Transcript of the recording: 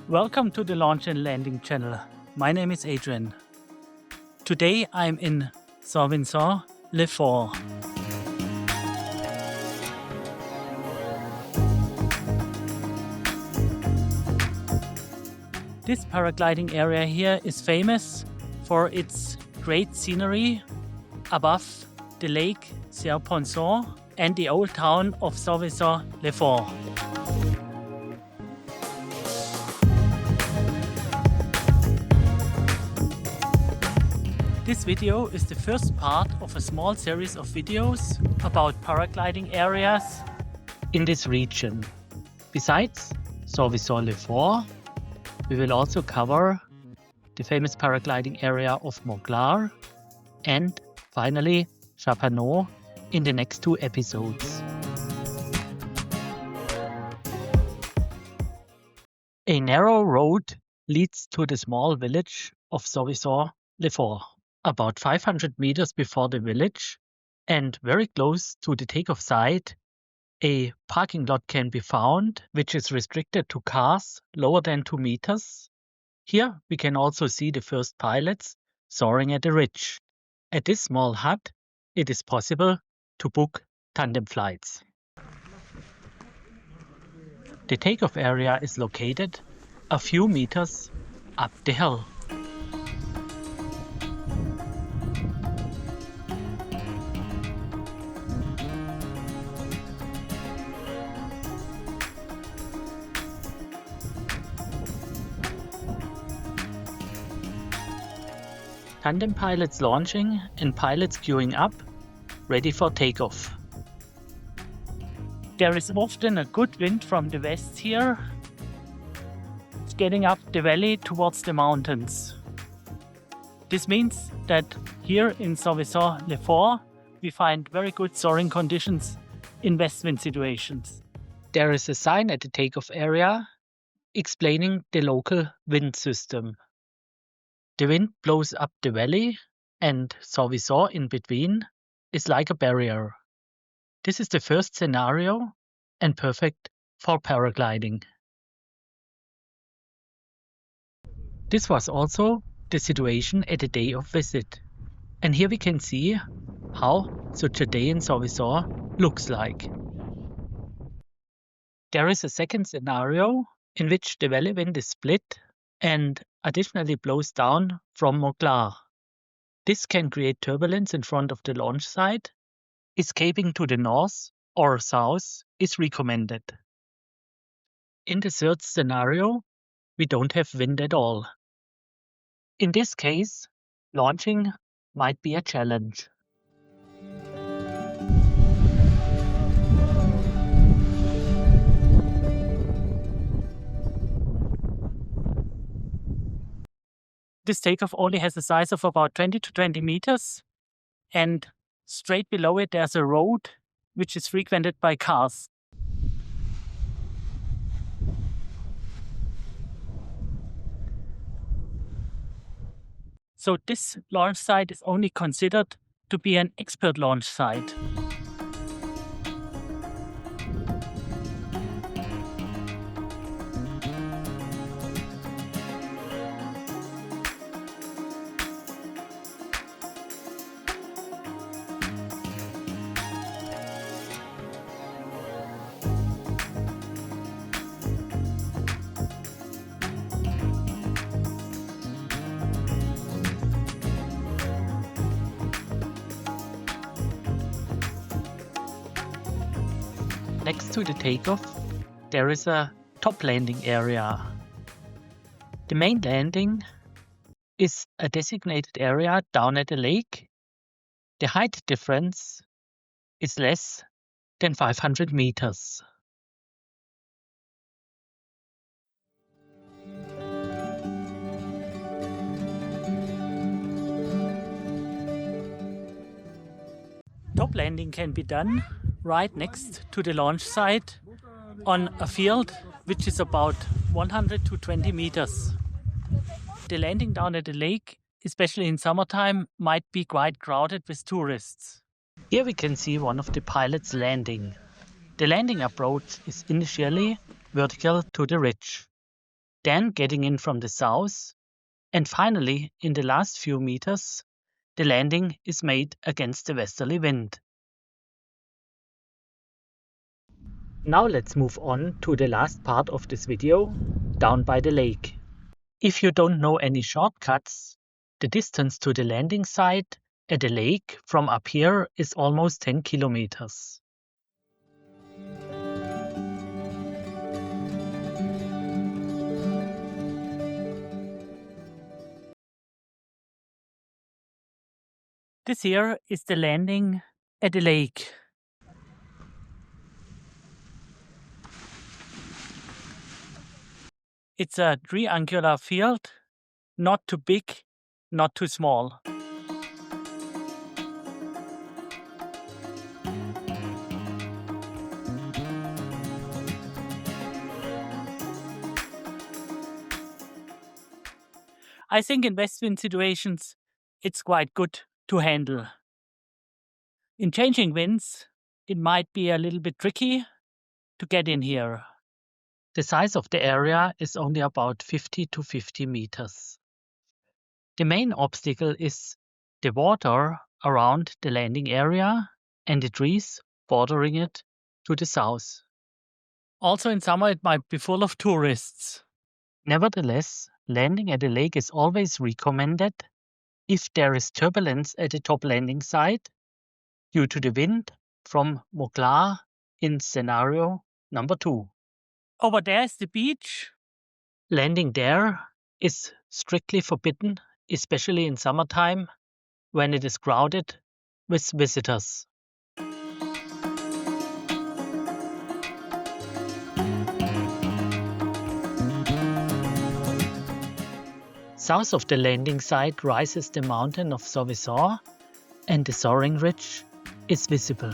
Welcome to the Launch and Landing channel. My name is Adrian. Today I'm in Saint-Vincent-les-Forts. This paragliding area here is famous for its great scenery above the Lac de Serre-Ponçon and the old town of Saint-Vincent-les-Forts. This video is the first part of a small series of videos about paragliding areas in this region. Besides Saint-Vincent-les-Forts, we will also cover the famous paragliding area of Mistral and finally Chapanot in the next two episodes. A narrow road leads to the small village of Saint-Vincent-les-Forts. About 500 meters before the village and very close to the takeoff site, a parking lot can be found, which is restricted to cars lower than 2 meters. Here we can also see the first pilots soaring at the ridge. At this small hut, it is possible to book tandem flights. The takeoff area is located a few meters up the hill. Tandem pilots launching and pilots queuing up, ready for takeoff. There is often a good wind from the west here. It's getting up the valley towards the mountains. This means that here in Saint-Vincent-les-Forts we find very good soaring conditions in west wind situations. There is a sign at the takeoff area explaining the local wind system. The wind blows up the valley and Saint-Vincent in between is like a barrier. This is the first scenario and perfect for paragliding. This was also the situation at the day of visit. And here we can see how such a day in Saint-Vincent looks like. There is a second scenario in which the valley wind is split and additionally blows down from Mistral. This can create turbulence in front of the launch site. Escaping to the north or south is recommended. In the third scenario, we don't have wind at all. In this case, launching might be a challenge. This takeoff only has a size of about 20 to 20 meters, and straight below it there's a road which is frequented by cars. So this launch site is only considered to be an expert launch site. Next to the takeoff, there is a top landing area. The main landing is a designated area down at the lake. The height difference is less than 500 meters. Top landing can be done right next to the launch site on a field which is about 100 to 20 meters. The landing down at the lake, especially in summertime, might be quite crowded with tourists. Here we can see one of the pilots landing. The landing approach is initially vertical to the ridge. then getting in from the south, and finally, in the last few meters, the landing is made against the westerly wind. Now let's move on to the last part of this video, down by the lake. If you don't know any shortcuts, the distance to the landing site at the lake from up here is almost 10 kilometers. This here is the landing at the lake. It's a triangular field, not too big, not too small. I think in west wind situations, it's quite good to handle. In changing winds, it might be a little bit tricky to get in here. The size of the area is only about 50 to 50 meters. The main obstacle is the water around the landing area and the trees bordering it to the south. Also in summer it might be full of tourists. Nevertheless, landing at the lake is always recommended if there is turbulence at the top landing site due to the wind from Moklar in scenario number 2. Over there is the beach. Landing there is strictly forbidden, especially in summertime when it is crowded with visitors. South of the landing site rises the mountain of Saint-Vincent and the soaring ridge is visible.